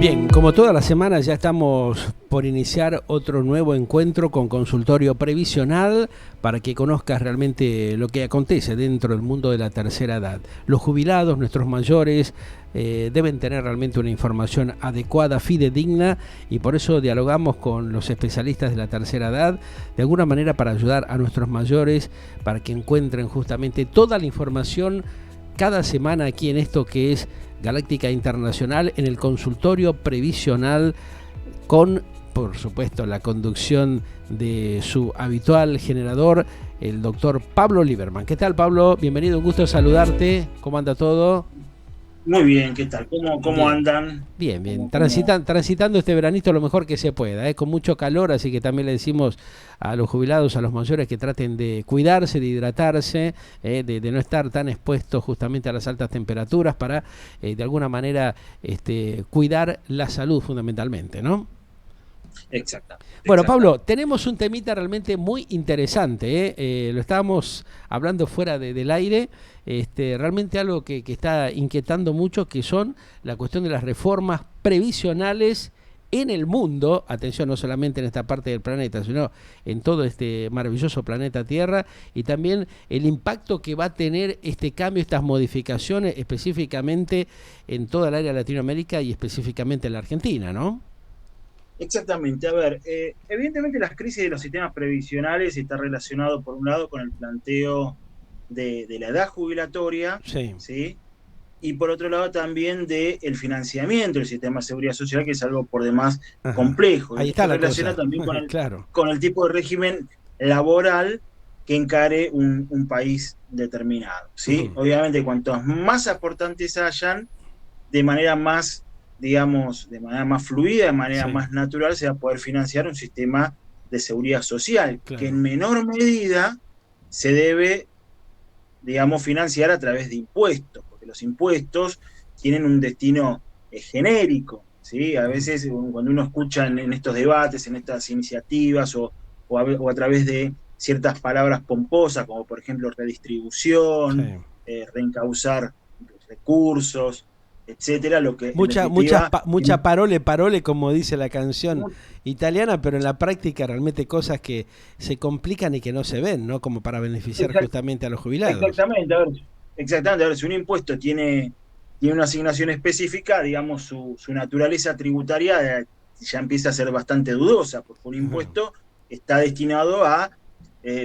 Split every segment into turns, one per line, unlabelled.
Bien, como todas las semanas ya estamos por iniciar otro nuevo encuentro con Consultorio Previsional para que conozcas realmente lo que acontece dentro del mundo de la tercera edad. Los jubilados, nuestros mayores, deben tener realmente una información adecuada, fidedigna, y por eso dialogamos con los especialistas de la tercera edad, de alguna manera para ayudar a nuestros mayores, para que encuentren justamente toda la información cada semana aquí en esto que es Galáctica Internacional, en el Consultorio Previsional, con, por supuesto, la conducción de su habitual generador, el doctor Pablo Lieberman. ¿Qué tal, Pablo? Bienvenido, un gusto saludarte. ¿Cómo anda todo?
Muy bien, ¿qué tal? ¿Cómo
Bien.
andan?
Bien, bien.
¿Cómo?
Transitando este veranito lo mejor que se pueda, con mucho calor, así que también le decimos a los jubilados, a los mayores, que traten de cuidarse, de hidratarse, de no estar tan expuestos justamente a las altas temperaturas para, de alguna manera, cuidar la salud fundamentalmente, ¿no?
Exactamente,
Bueno, Pablo,
exactamente.
tenemos un temita realmente muy interesante, lo estábamos hablando fuera del aire, realmente algo que está inquietando mucho, que son la cuestión de las reformas previsionales en el mundo, atención, no solamente en esta parte del planeta, sino en todo este maravilloso planeta Tierra, y también el impacto que va a tener este cambio, estas modificaciones, específicamente en toda el área de Latinoamérica y específicamente en la Argentina, ¿no?
Exactamente. A ver, evidentemente las crisis de los sistemas previsionales está relacionado por un lado con el planteo de la edad jubilatoria,
Sí.
¿sí? Y por otro lado también del financiamiento del sistema de seguridad social, que es algo por demás
Ajá.
complejo.
Ahí
Y
está
esto
la
relaciona
cosa,
también
claro.
con el tipo de régimen laboral que encare un país determinado, ¿sí?
Ujú.
Obviamente, cuantos más aportantes hayan, de manera más, digamos, de manera más fluida, de manera
Sí,
más natural, se va a poder financiar un sistema de seguridad social, que en
claro.
menor medida se debe, digamos, financiar a través de impuestos, porque los impuestos tienen un destino genérico, ¿sí? A
Ujú.
veces cuando uno escucha en estos debates, en estas iniciativas, o a través de ciertas palabras pomposas, como por ejemplo
Sí.
redistribución, reencauzar recursos, etcétera, lo que en
Mucha,
definitiva
mucha parole, parole, como dice la canción italiana, pero en la práctica realmente cosas que se complican y que no se ven, ¿no? Como para beneficiar justamente a los jubilados.
exactamente, a ver, si un impuesto tiene una asignación específica, digamos, su naturaleza tributaria ya empieza a ser bastante dudosa, porque un
Ajá.
impuesto está destinado a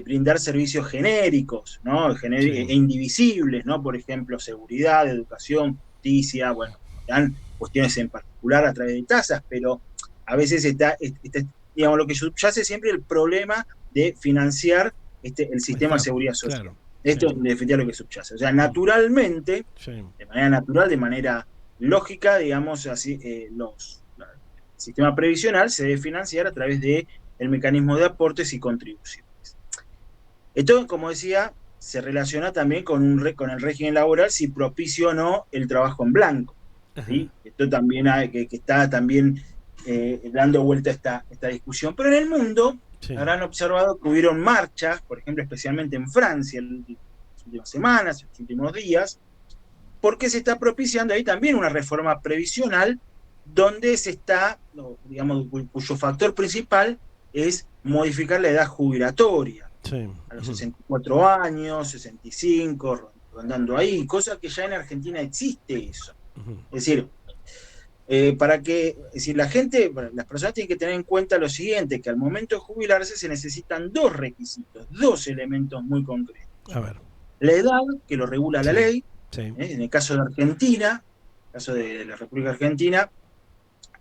brindar servicios genéricos, ¿no?
Sí,
Indivisibles, ¿no? Por ejemplo, seguridad, educación, justicia, bueno, dan cuestiones en particular a través de tasas, pero a veces digamos, lo que subyace siempre el problema de financiar el sistema de
está,
seguridad social.
claro. Sí,
Esto es en definitiva lo que subyace. O sea, naturalmente,
sí.
de manera natural, de manera lógica, digamos así, el sistema previsional se debe financiar a través del mecanismo de aportes y contribuciones. Esto, como decía, se relaciona también con el régimen laboral, si propicio o no el trabajo en blanco.
Ajá.
¿Sí? Esto también que está también dando vuelta a esta discusión. Pero en el mundo
Sí.
habrán observado que hubieron marchas, por ejemplo, especialmente en Francia, en las últimas semanas, en los últimos días, porque se está propiciando ahí también una reforma previsional donde se está, digamos, cuyo factor principal es modificar la edad jubilatoria
Sí.
a los
Ujú.
64 años, 65, rondando ahí, cosa que ya en Argentina existe eso.
Ujú.
Es decir, es decir, las personas tienen que tener en cuenta lo siguiente, que al momento de jubilarse se necesitan dos requisitos, dos elementos muy concretos.
A ver.
La edad, que lo regula la
Sí.
ley,
Sí.
en el caso de Argentina, en el caso de la República Argentina,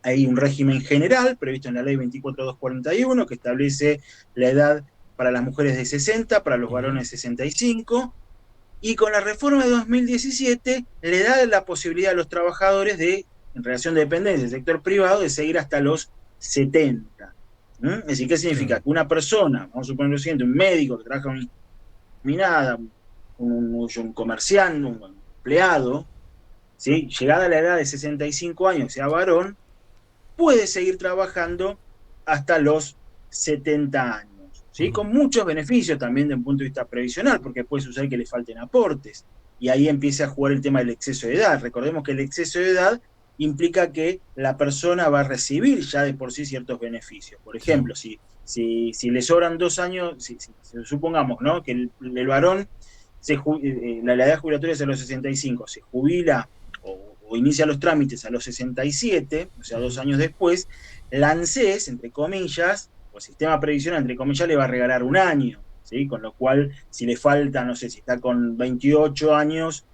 hay un régimen general previsto en la ley 24241 que establece la edad para las mujeres de 60, para los
Ujú.
varones 65, y con la reforma de 2017 le da la posibilidad a los trabajadores en relación de dependencia del sector privado, de seguir hasta los 70. Es decir, ¿qué significa?
Claro.
Que una persona, vamos a suponer lo siguiente, un médico que trabaja en una minada, un comerciante, un empleado, ¿sí? Llegada a la edad de 65 años, sea varón, puede seguir trabajando hasta los 70 años, ¿sí?
Ujú.
Con muchos beneficios también desde un punto de vista previsional, porque puede suceder que le falten aportes, y ahí empieza a jugar el tema del exceso de edad. Recordemos que el exceso de edad implica que la persona va a recibir ya de por sí ciertos beneficios. Por ejemplo, si le sobran 2 años, supongamos, ¿no?, que el varón, la edad jubilatoria es a los 65, se jubila o inicia los trámites a los 67, o sea, 2 años después, la ANSES, entre comillas, o el sistema previsional, entre comillas, le va a regalar un año, ¿sí? Con lo cual, si le falta, no sé, si está con 28 años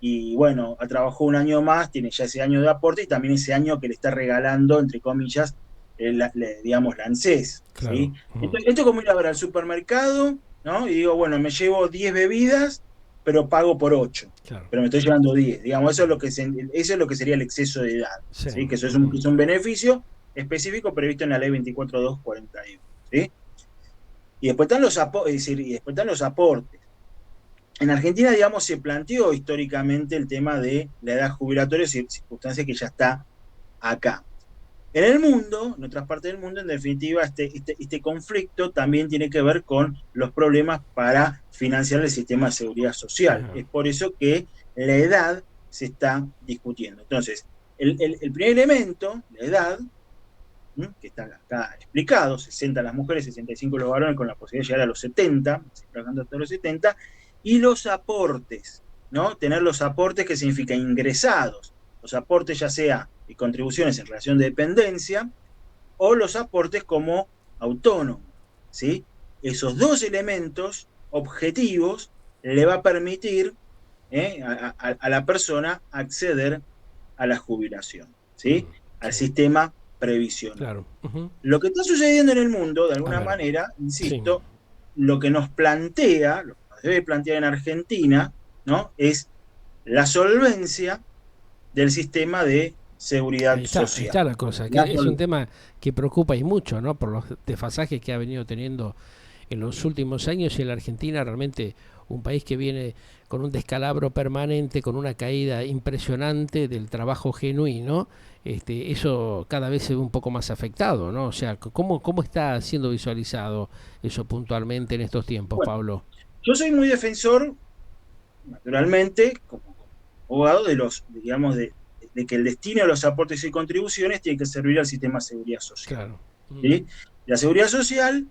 y bueno, ha trabajado un año más, tiene ya ese año de aporte y también ese año que le está regalando, entre comillas, digamos, la ANSES,
Claro.
¿sí? Entonces, esto es como ir a ver al supermercado, ¿no? Y digo, bueno, me llevo 10 bebidas, pero pago por 8.
Claro.
Pero me estoy llevando 10. Digamos, eso es lo que sería el exceso de edad.
Sí.
¿Sí? Que eso es un beneficio específico previsto en la ley 24.241. ¿Sí? Y después están los aportes. En Argentina, digamos, se planteó históricamente el tema de la edad jubilatoria, circunstancia que ya está acá. En el mundo, en otras partes del mundo, en definitiva, este conflicto también tiene que ver con los problemas para financiar el sistema de seguridad social. Es por eso que la edad se está discutiendo. Entonces, el primer elemento, la edad, que está acá explicado, 60 las mujeres, 65 los varones, con la posibilidad de llegar a los 70, trabajando hasta los 70, y los aportes, ¿no? Tener los aportes, que significa ingresados. Los aportes ya sea y contribuciones en relación de dependencia, o los aportes como autónomo, ¿sí? Esos dos elementos objetivos le va a permitir a la persona acceder a la jubilación, ¿sí? Al sistema previsional.
Claro.
Lo que está sucediendo en el mundo, de alguna manera, insisto, lo que nos plantea, lo que nos debe plantear en Argentina, ¿no?, es la solvencia del sistema de seguridad social.
Ahí está la cosa, que es un tema que preocupa y mucho, ¿no?, por los desfasajes que ha venido teniendo en los últimos años, y en la Argentina realmente un país que viene con un descalabro permanente, con una caída impresionante del trabajo genuino. Eso cada vez se ve un poco más afectado, ¿no? O sea, ¿cómo está siendo visualizado eso puntualmente en estos tiempos,
bueno,
Pablo?
Yo soy muy defensor, naturalmente, como abogado, digamos, de que el destino de los aportes y contribuciones tiene que servir al sistema de seguridad social.
Claro.
¿Sí? La seguridad social,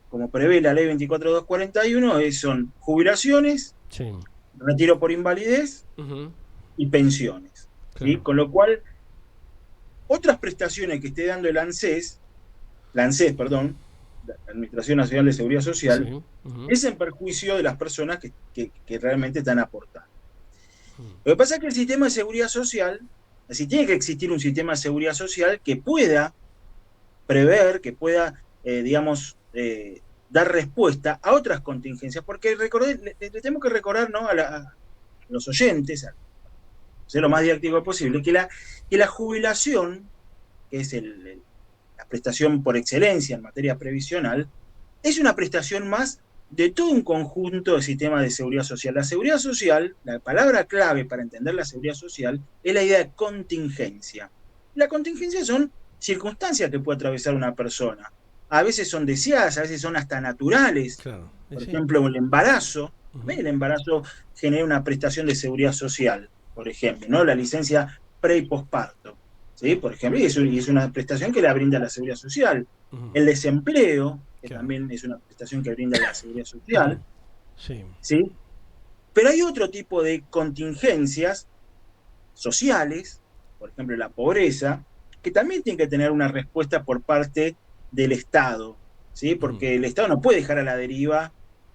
como prevé la ley 24.241, son jubilaciones, retiro por invalidez y pensiones.
Claro.
¿Sí? Con lo cual, otras prestaciones que esté dando la ANSES, la Administración Nacional de Seguridad Social, es en perjuicio de las personas que realmente están aportando. Lo que pasa es que el sistema de seguridad social, así tiene que existir un sistema de seguridad social que pueda prever, que pueda, dar respuesta a otras contingencias, porque le tenemos que recordar, ¿no?, a los oyentes, a ser lo más didáctico posible, que la jubilación, que es la prestación por excelencia en materia previsional, es una prestación más de todo un conjunto de sistemas de seguridad social. La seguridad social, la palabra clave para entender la seguridad social, es la idea de contingencia. La contingencia son circunstancias que puede atravesar una persona. A veces son deseadas, a veces son hasta naturales.
Claro.
Por ejemplo, el embarazo. El embarazo genera una prestación de seguridad social, por ejemplo, ¿no? La licencia pre y posparto, ¿sí? Por ejemplo, y es una prestación que la brinda la seguridad social. El desempleo, que también es una prestación que brinda la seguridad social, ¿sí? Pero hay otro tipo de contingencias sociales, por ejemplo la pobreza, que también tiene que tener una respuesta por parte del Estado, ¿sí? Porque el Estado no puede dejar a la deriva,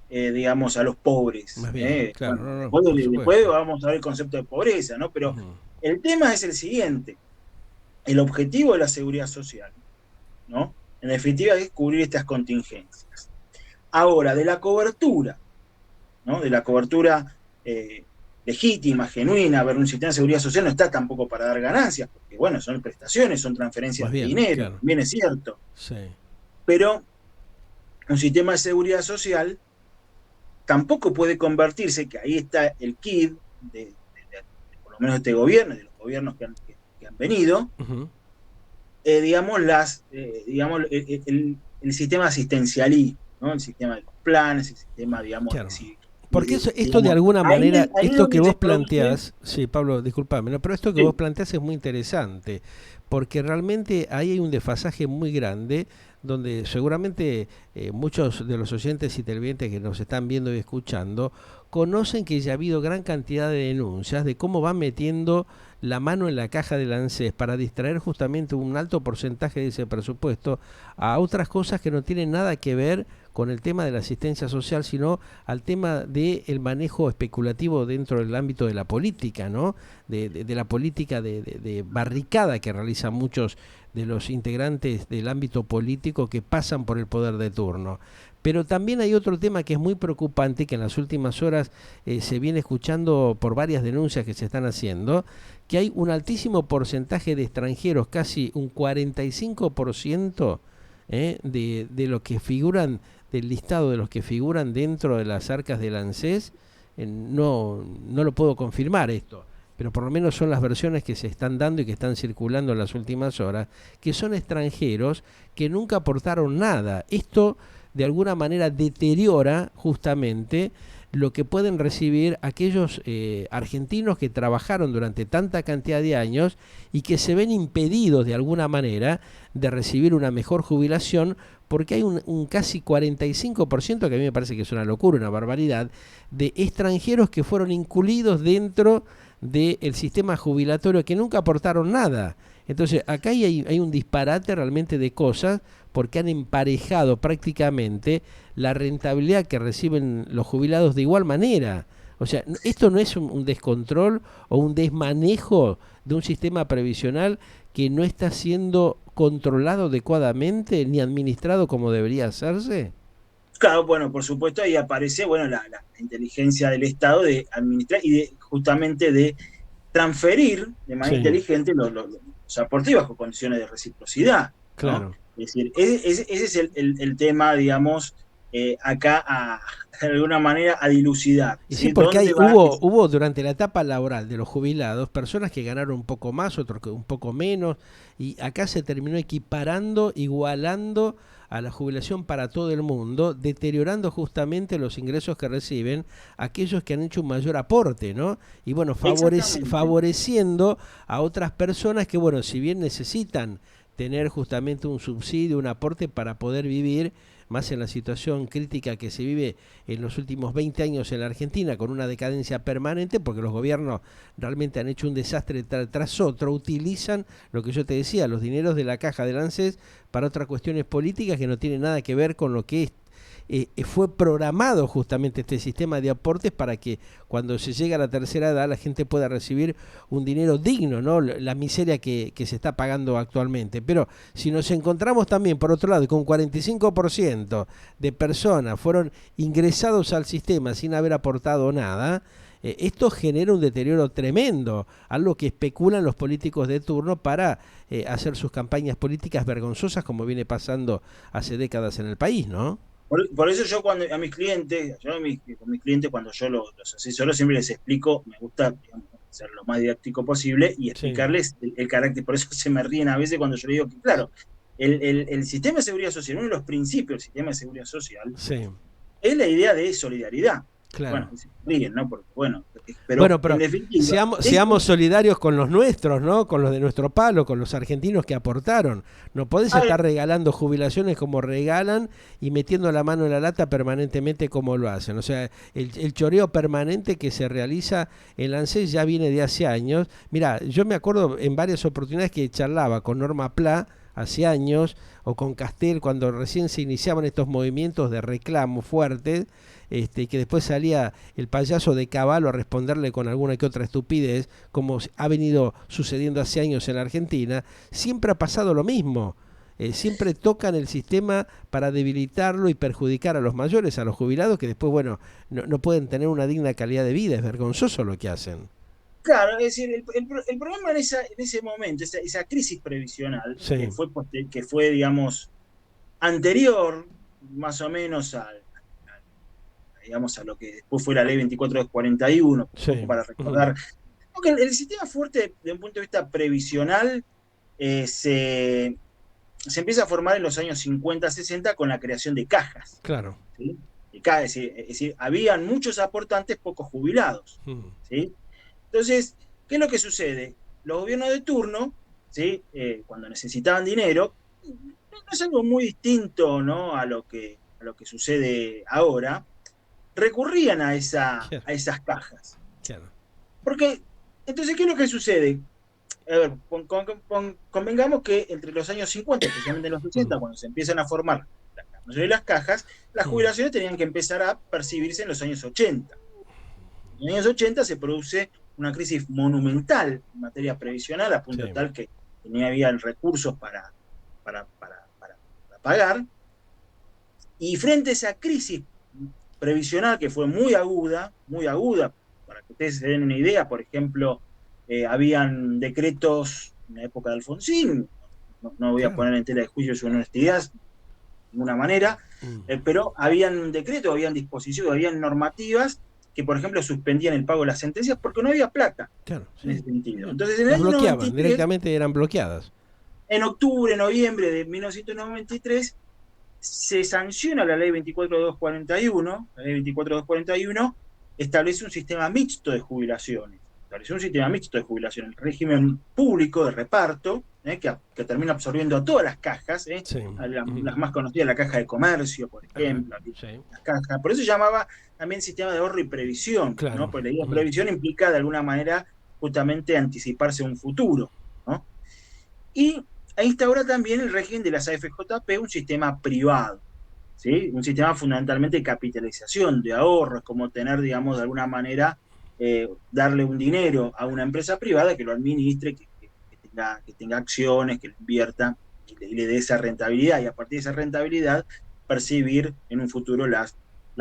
digamos, a los pobres.
Claro,
después vamos a ver el concepto de pobreza, ¿no? Pero el tema es el siguiente: el objetivo de la seguridad social, ¿no?, en definitiva, es cubrir estas contingencias. Ahora, de la cobertura, ¿no?, de la cobertura legítima, genuina, ver un sistema de seguridad social no está tampoco para dar ganancias, porque bueno, son prestaciones, son transferencias de dinero, también es cierto. Pero un sistema de seguridad social tampoco puede convertirse, que ahí está el quid de por lo menos de este gobierno y de los gobiernos que han venido, digamos, el sistema asistencialista, ¿no?, el sistema de los planes, el sistema, digamos,
Porque esto de
digamos,
alguna manera,
ahí es
esto que
donde se
vos
produce.
planteás, sí, Pablo, disculpame, ¿no? Pero esto que vos
Sí,
planteás es muy interesante, porque realmente ahí hay un desfasaje muy grande, donde seguramente muchos de los oyentes y televidentes que nos están viendo y escuchando conocen que ya ha habido gran cantidad de denuncias de cómo van metiendo la mano en la caja del ANSES para distraer justamente un alto porcentaje de ese presupuesto a otras cosas que no tienen nada que ver con el tema de la asistencia social, sino al tema del manejo especulativo dentro del ámbito de la política, ¿no? De la política de barricada que realizan muchos de los integrantes del ámbito político que pasan por el poder de turno. Pero también hay otro tema que es muy preocupante, que en las últimas horas se viene escuchando por varias denuncias que se están haciendo, que hay un altísimo porcentaje de extranjeros, casi un 45% de los que figuran, del listado de los que figuran dentro de las arcas del ANSES, no lo puedo confirmar esto, pero por lo menos son las versiones que se están dando y que están circulando en las últimas horas, que son extranjeros que nunca aportaron nada. Esto de alguna manera deteriora justamente lo que pueden recibir aquellos argentinos que trabajaron durante tanta cantidad de años y que se ven impedidos de alguna manera de recibir una mejor jubilación, porque hay un casi 45%, que a mí me parece que es una locura, una barbaridad, de extranjeros que fueron incluidos dentro del sistema jubilatorio que nunca aportaron nada. Entonces, acá hay un disparate realmente de cosas, porque han emparejado prácticamente la rentabilidad que reciben los jubilados de igual manera. O sea, esto no es un descontrol o un desmanejo de un sistema previsional que no está siendo controlado adecuadamente ni administrado como debería hacerse.
claro, bueno, por supuesto, ahí aparece, bueno, la inteligencia del Estado de administrar y de, justamente de transferir de manera
Sí,
inteligente los aportes bajo condiciones de reciprocidad, ¿no?
claro.
Es decir, ese es el tema, digamos, acá de alguna manera a dilucidar,
Y sí,
¿sí?
porque
¿Dónde va?
hubo durante la etapa laboral de los jubilados personas que ganaron un poco más, otros que un poco menos, y acá se terminó equiparando, igualando a la jubilación para todo el mundo, deteriorando justamente los ingresos que reciben aquellos que han hecho un mayor aporte, ¿no? Y bueno,
Exactamente.
favoreciendo a otras personas que, bueno, si bien necesitan tener justamente un subsidio, un aporte para poder vivir, más en la situación crítica que se vive en los últimos 20 años en la Argentina, con una decadencia permanente, porque los gobiernos realmente han hecho un desastre tras otro, utilizan lo que yo te decía, los dineros de la caja del ANSES para otras cuestiones políticas que no tienen nada que ver con lo que es fue programado justamente este sistema de aportes para que cuando se llega a la tercera edad la gente pueda recibir un dinero digno, ¿no? La miseria que se está pagando actualmente. Pero si nos encontramos también, por otro lado, con 45% de personas fueron ingresados al sistema sin haber aportado nada, esto genera un deterioro tremendo, algo que especulan los políticos de turno para hacer sus campañas políticas vergonzosas como viene pasando hace décadas en el país, ¿no?
Por eso yo cuando a mis clientes, con mis clientes cuando yo los asesoro siempre les explico, me gusta, digamos, ser lo más didáctico posible y
Sí,
explicarles el carácter, por eso se me ríen a veces cuando yo les digo que, claro, el sistema de seguridad social, uno de los principios del sistema de seguridad social
sí,
es la idea de solidaridad.
claro.
Bueno, se ríen, ¿no? Porque, bueno, pero
Bueno,
en
pero
definitiva,
seamos solidarios con los nuestros, ¿no? Con los de nuestro palo, con los argentinos que aportaron. No podés
a ver,
estar regalando jubilaciones como regalan y metiendo la mano en la lata permanentemente como lo hacen. O sea, el choreo permanente que se realiza en ANSES ya viene de hace años. Mira, yo me acuerdo en varias oportunidades que charlaba con Norma Pla hace años o con Castel cuando recién se iniciaban estos movimientos de reclamo fuertes, que después salía el payaso de Caballo a responderle con alguna que otra estupidez, como ha venido sucediendo hace años en la Argentina. Siempre ha pasado lo mismo. Siempre tocan el sistema para debilitarlo y perjudicar a los mayores, a los jubilados, que después, bueno, no pueden tener una digna calidad de vida. Es vergonzoso lo que hacen.
claro, es decir, el problema en ese momento, esa crisis previsional,
Sí,
que fue, digamos, anterior más o menos digamos, a lo que después fue la ley 2441, un poco
sí.
para
Ujú.
recordar. Porque el sistema fuerte, de un punto de vista previsional, eh, se empieza a formar en los años 50, 60 con la creación de cajas.
Claro.
¿Sí? Es decir, habían muchos aportantes, pocos jubilados. ¿Sí? Entonces, ¿qué es lo que sucede? Los gobiernos de turno, ¿sí? Cuando necesitaban dinero, no es algo muy distinto, ¿no? a lo que sucede ahora, recurrían
Claro,
a esas cajas.
claro.
Porque, entonces, ¿qué es lo que sucede? A ver, convengamos que entre los años 50, especialmente en los
Mm,
80, cuando se empiezan a formar la mayoría de las cajas, las
mm,
jubilaciones tenían que empezar a percibirse en los años 80. En los años 80 se produce una crisis monumental en materia previsional, a punto
sí,
tal que no había recursos para pagar. Y frente a esa crisis previsional que fue muy aguda, para que ustedes se den una idea, por ejemplo, habían decretos en la época de Alfonsín, no voy a
claro.
poner en tela de juicio su honestidad de ninguna manera,
Mm,
pero habían decretos, habían disposiciones, habían normativas que, por ejemplo, suspendían el pago de las sentencias porque no había plata
claro,
en
sí.
ese sentido. Entonces, en el
Las
año
bloqueaban,
93,
directamente eran bloqueadas.
en octubre, noviembre de 1993, se sanciona la ley 24241, la ley 24241 establece un sistema mixto de jubilaciones, estableció un sistema mixto de jubilaciones, el régimen público de reparto, que termina absorbiendo a todas las cajas,
Sí.
las más conocidas, la caja de comercio, por
Ajá,
ejemplo,
sí.
las cajas, por eso se llamaba también sistema de ahorro y previsión, ¿no?
Claro.
Porque la idea de previsión implica de alguna manera justamente anticiparse a un futuro, ¿no? Y instaura también el régimen de las AFJP, un sistema privado, ¿sí? Un sistema fundamentalmente de capitalización, de ahorro, es como tener, digamos, de alguna manera, darle un dinero a una empresa privada que lo administre, que tenga acciones, que lo invierta y le dé esa rentabilidad, y a partir de esa rentabilidad percibir en un futuro las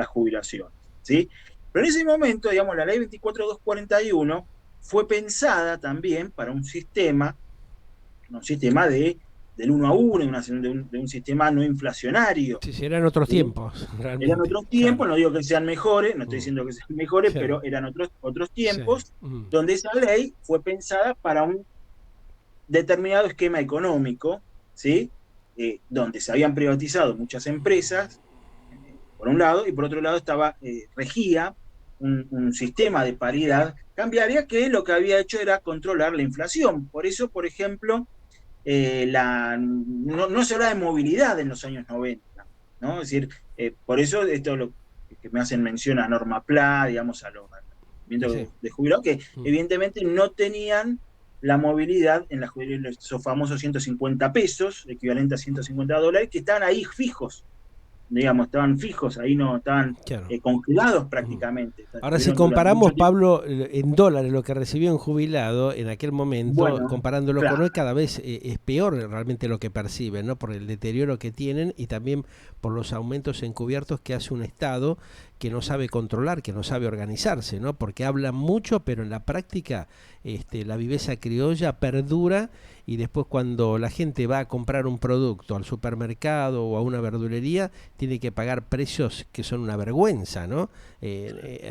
jubilaciones, ¿sí? Pero en ese momento, digamos, la ley 24241 fue pensada también para un sistema del 1 a 1, de un sistema no inflacionario.
Sí, sí, eran otros
¿Sí?
tiempos,
Eran
realmente.
otros tiempos,
Claro.
no digo que sean mejores, no estoy
Mm,
diciendo que sean mejores,
claro.
pero eran otros
Sí.
tiempos
Mm,
donde esa ley fue pensada para un determinado esquema económico, ¿sí? Donde se habían privatizado muchas empresas, por un lado, y por otro lado regía un sistema de paridad cambiaria que lo que había hecho era controlar la inflación. Por eso, por ejemplo, no se habla de movilidad en los años 90, ¿no? Es decir, por eso esto lo que me hacen mención a Norma Pla, digamos, al
sí.
movimiento de jubilados, que
Mm,
evidentemente no tenían la movilidad en esos famosos 150 pesos, equivalente a $150, que estaban ahí fijos, digamos, estaban fijos, ahí no estaban
claro.
congelados
Mm.
prácticamente,
Ahora, si
estuvieron durante
comparamos,
mucho tiempo.
Pablo, en dólares lo que recibió un jubilado en aquel momento,
Bueno,
comparándolo con
claro,
hoy, cada vez es peor realmente lo que perciben, ¿no? Por el deterioro que tienen y también por los aumentos encubiertos que hace un Estado que no sabe controlar, que no sabe organizarse, ¿no? Porque hablan mucho, pero en la práctica la viveza criolla perdura y después cuando la gente va a comprar un producto al supermercado o a una verdulería, tiene que pagar precios que son una vergüenza, ¿no?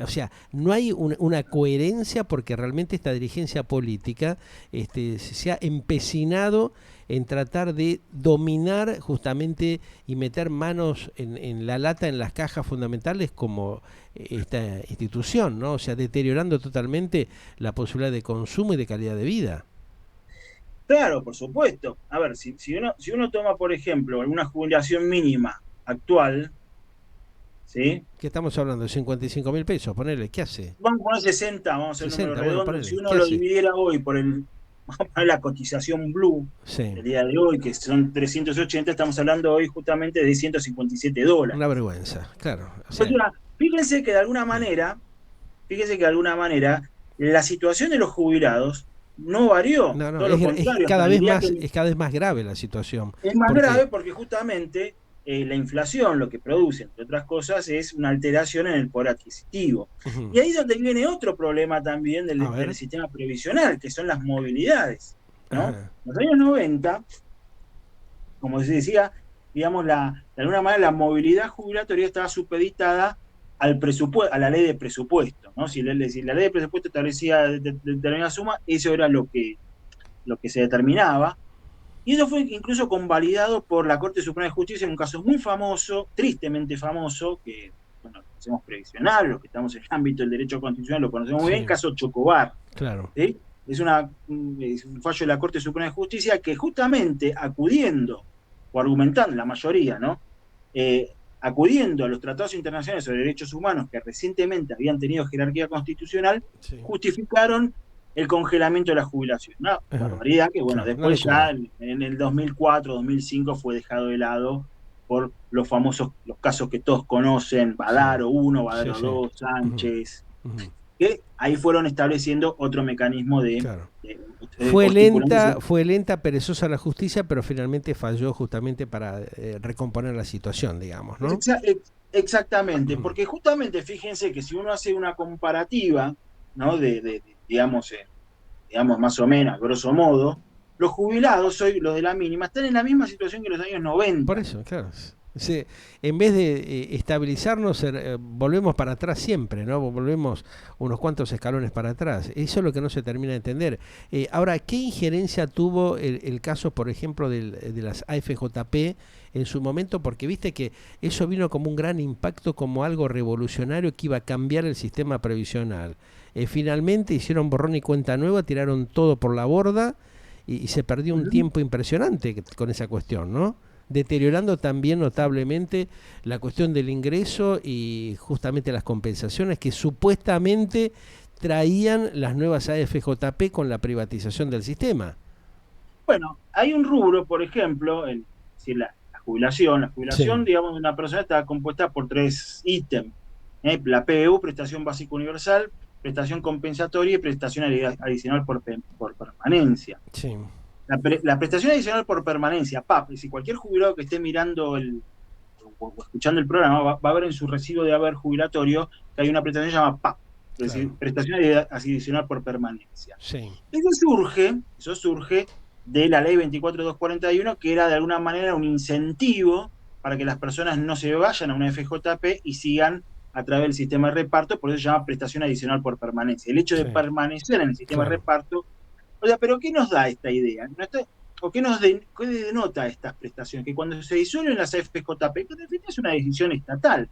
O sea, no hay una coherencia porque realmente esta dirigencia política se ha empecinado en tratar de dominar justamente y meter manos en la lata, en las cajas fundamentales como esta institución, ¿no? O sea, deteriorando totalmente la posibilidad de consumo y de calidad de vida.
claro, por supuesto. A ver, si uno toma, por ejemplo, una jubilación mínima actual, ¿sí?
¿Qué estamos hablando? De 55.000 pesos, ponele, ¿qué hace?
Vamos a poner 60, vamos a hacer un número
60, bueno,
redondo. Si
ponele,
uno
¿qué
lo
hace?
dividiera hoy vamos a poner la cotización blue
Sí,
del día de hoy, que son 380, estamos hablando hoy justamente de
una
$157.
vergüenza, claro. O
O
sea,
sea, fíjense que de alguna
mm.
manera, la situación de los jubilados no varió,
No, no,
todo lo contrario, hasta diría que
es cada vez más grave la situación,
es más
porque
grave porque justamente la inflación lo que produce, entre otras cosas, es una alteración en el poder adquisitivo.
ujú,
Y ahí es donde viene otro problema también
a
del
ver,
sistema previsional, que son las movilidades, ¿no?
ajá,
En los años 90, como se decía, digamos, de alguna manera la movilidad jubilatoria estaba supeditada a la ley de presupuesto, ¿no? Si la ley de presupuesto establecía determinada suma, eso era lo que se determinaba. Y eso fue incluso convalidado por la Corte Suprema de Justicia en un caso muy famoso, tristemente famoso, que bueno, hacemos previsional, los que estamos en el ámbito del derecho constitucional lo conocemos muy bien,
Sí,
caso Chocobar.
claro.
¿Sí? Es un fallo de la Corte Suprema de Justicia que justamente acudiendo o argumentando, la mayoría, ¿no? Acudiendo a los tratados internacionales sobre derechos humanos que recientemente habían tenido jerarquía constitucional,
Sí.
justificaron el congelamiento de la jubilación. Una
Ajá.
barbaridad que, bueno,
Claro, una
después ya
locura.
en el 2004, 2005 fue dejado de lado por los casos que todos conocen,
Sí,
Badaro 1,
sí,
Badaro
sí.
2,
Ujú,
Sánchez,
ujú.
que ahí fueron estableciendo otro mecanismo
Claro.
o estipulando.
Fue lenta, perezosa la justicia, pero finalmente falló justamente para recomponer la situación, digamos, ¿no?
Exactamente, porque justamente fíjense que si uno hace una comparativa, ¿no? Digamos, digamos más o menos, grosso modo, los jubilados, hoy los de la mínima, están en la misma situación que los años
Por
90.
eso, claro. En vez de estabilizarnos, volvemos para atrás siempre, ¿no? Volvemos unos cuantos escalones para atrás. Eso es lo que no se termina de entender. Ahora, ¿qué injerencia tuvo el caso, por ejemplo, de las AFJP en su momento? Porque viste que eso vino como un gran impacto, como algo revolucionario que iba a cambiar el sistema previsional. Finalmente hicieron borrón y cuenta nueva, tiraron todo por la borda y se perdió un
Ujú.
tiempo impresionante con esa cuestión, ¿no? Deteriorando también notablemente la cuestión del ingreso y justamente las compensaciones que supuestamente traían las nuevas AFJP con la privatización del sistema.
Bueno, hay un rubro, por ejemplo, si la jubilación. La
Sí,
jubilación, digamos, de una persona está compuesta por tres ítems. La PBU, prestación básica universal, prestación compensatoria y prestación adicional por permanencia.
sí,
La prestación adicional por permanencia, PAP, y si cualquier jubilado que esté mirando o escuchando el programa va a ver en su recibo de haber jubilatorio que hay una prestación que se llama PAP, es
claro,
decir, prestación adicional por permanencia.
sí,
Eso surge de la ley 24241, que era de alguna manera un incentivo para que las personas no se vayan a una FJP y sigan a través del sistema de reparto, por eso se llama prestación adicional por permanencia. El hecho de
sí,
permanecer en el sistema de
claro.
reparto. O sea, pero ¿qué nos da esta idea? ¿O qué denota estas prestaciones? Que cuando se disuelven las FJP, que en definitiva es una decisión estatal.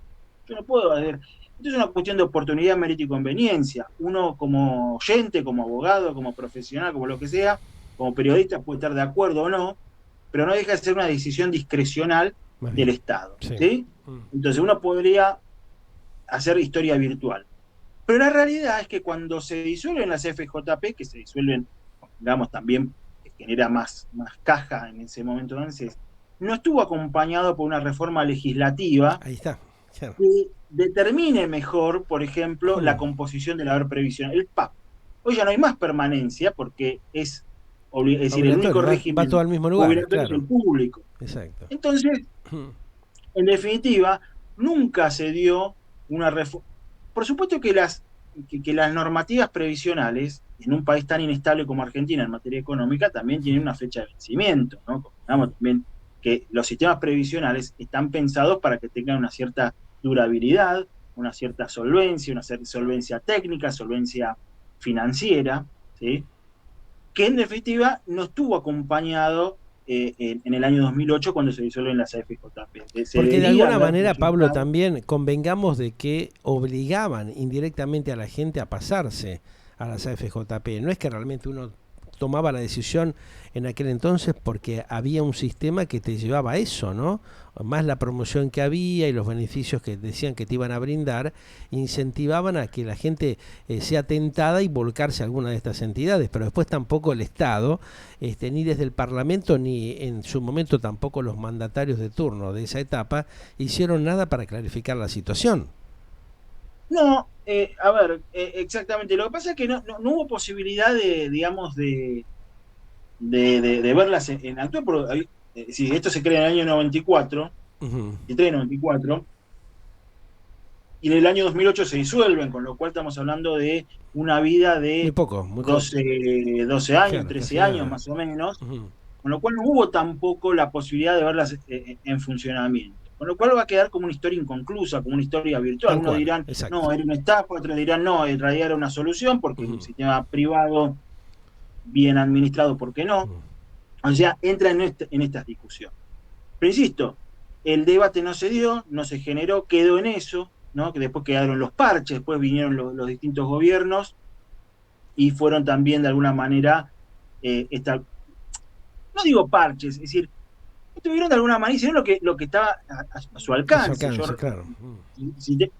Yo no puedo hacer. Esto es una cuestión de oportunidad, mérito y conveniencia. Uno como oyente, como abogado, como profesional, como lo que sea, como periodista puede estar de acuerdo o no, pero no deja de ser una decisión discrecional
Más
del
bien,
Estado.
sí.
¿Sí? Entonces uno podría hacer historia virtual. Pero la realidad es que cuando se disuelven las FJP, que se disuelven, digamos, también que genera más caja en ese momento, entonces, no estuvo acompañado por una reforma legislativa
Ahí está, claro.
que determine mejor, por ejemplo, la composición del haber previsional, el PAP. Hoy ya no hay más permanencia porque es decir, el único
Obligatorio, va todo
régimen
al mismo lugar,
jubilatorio es
claro.
el público.
Exacto.
Entonces, en definitiva, nunca se dio una reforma. Por supuesto que las normativas previsionales en un país tan inestable como Argentina en materia económica también tienen una fecha de vencimiento, ¿no? Convengamos también que los sistemas previsionales están pensados para que tengan una cierta durabilidad, una cierta solvencia, una cierta solvencia técnica, solvencia financiera, ¿sí? Que en definitiva no estuvo acompañado en el año 2008 cuando se disuelven las AFJP. Se
Porque de
debería
alguna
haber
manera, Pablo,
proyectado.
también convengamos de que obligaban indirectamente a la gente a pasarse a las AFJP. No es que realmente uno tomaba la decisión en aquel entonces porque había un sistema que te llevaba a eso, ¿no? Más la promoción que había y los beneficios que decían que te iban a brindar, incentivaban a que la gente sea tentada y volcarse a alguna de estas entidades, pero después tampoco el Estado, ni desde el Parlamento, ni en su momento tampoco los mandatarios de turno de esa etapa, hicieron nada para clarificar la situación.
No, a ver, exactamente. Lo que pasa es que no hubo posibilidad digamos, de verlas en actuar. Si esto se crea en el año 94,
Ujú.
93, 94, y en el año 2008 se disuelven, con lo cual estamos hablando de una vida
Muy
de
poco, muy corto.
12 años,
Claro,
13
casi
años
nada.
más o menos,
Ujú.
con lo cual no hubo tampoco la posibilidad de verlas en funcionamiento. Con lo cual va a quedar como una historia inconclusa, como una historia virtual.
Tal
Unos
cual,
dirán,
exacto.
no, era una estafa, otros dirán, no, en realidad era una solución, porque un
Ujú.
sistema privado bien administrado, ¿por qué no?
Ujú.
O sea, entra en estas discusiones. Pero insisto, el debate no se dio, no se generó, quedó en eso. ¿no? Que después quedaron los parches, después vinieron los distintos gobiernos y fueron también de alguna manera, no digo parches, es decir, tuvieron de alguna manera, hicieron lo que estaba a su
A su
alcance.
alcance, claro.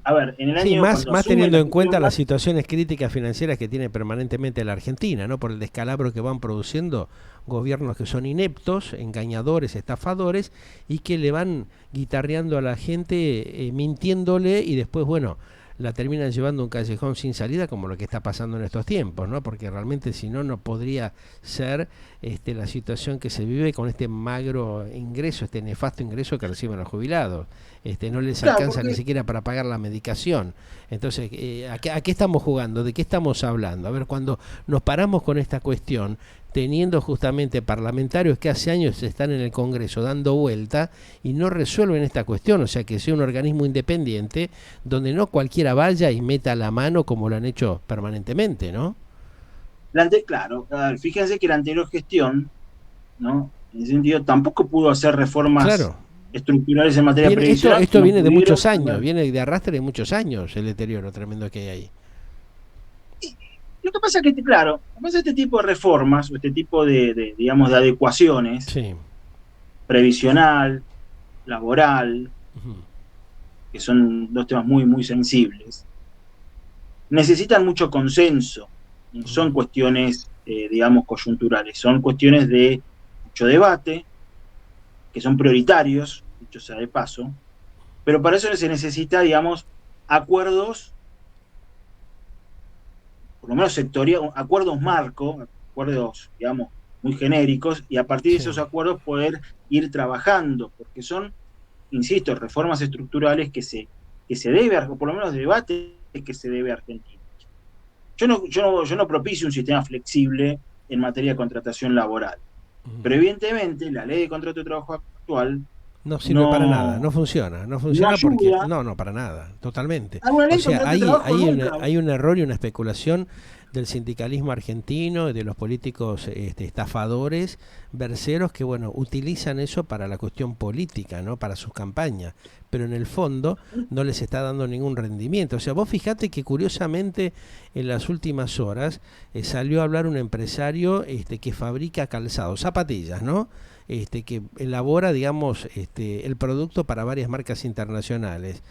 A ver, en el
Sí,
año cuando
más
asume
teniendo
la
en cuenta
gestión
las situaciones críticas financieras que tiene permanentemente la Argentina, ¿no? Por el descalabro que van produciendo gobiernos que son ineptos, engañadores, estafadores y que le van guitarreando a la gente, mintiéndole y después, bueno, la terminan llevando a un callejón sin salida como lo que está pasando en estos tiempos, ¿no? Porque realmente si no, no podría ser la situación que se vive con este magro ingreso, este nefasto ingreso que reciben los jubilados. No les
claro,
alcanza ni
porque
siquiera para pagar la medicación. Entonces, ¿a qué estamos jugando? ¿De qué estamos hablando? A ver, cuando nos paramos con esta cuestión, teniendo justamente parlamentarios que hace años están en el Congreso dando vuelta y no resuelven esta cuestión, o sea, que sea un organismo independiente donde no cualquiera vaya y meta la mano como lo han hecho permanentemente, ¿no?
claro, a ver, fíjense que la anterior gestión, ¿no? En ese sentido, tampoco pudo hacer reformas
Claro.
estructurales en materia previsional,
Esto
no
viene de
pudieron.
muchos años, viene de arrastre de muchos años el deterioro tremendo que hay ahí.
Y lo que pasa es que, claro, además este tipo de reformas, o este tipo digamos, de adecuaciones,
Sí.
previsional, laboral,
Ujú.
que son dos temas muy, muy sensibles, necesitan mucho consenso, no son cuestiones, digamos, coyunturales, son cuestiones de mucho debate, que son prioritarios, dicho sea de paso, pero para eso se necesita, digamos, acuerdos, por lo menos sectoriales, acuerdos marco, acuerdos, digamos, muy genéricos, y a partir de
Sí.
esos acuerdos poder ir trabajando, porque son, insisto, reformas estructurales que se debe, o por lo menos debate que se debe a Argentina. Yo no propicio un sistema flexible en materia de contratación laboral, pero evidentemente la ley de contrato de trabajo actual
No sirve para nada,
no,
no
no
funciona porque,
ayuda
no, para nada, totalmente.
a una
O
ley de
sea,
contrato de trabajo nunca.
hay un error y una especulación del sindicalismo argentino, de los políticos estafadores, verseros que, bueno, utilizan eso para la cuestión política, ¿no? Para sus campañas, pero en el fondo no les está dando ningún rendimiento. O sea, vos fijate que curiosamente en las últimas horas salió a hablar un empresario que fabrica calzados, zapatillas, ¿no? Que elabora, digamos, el producto para varias marcas internacionales.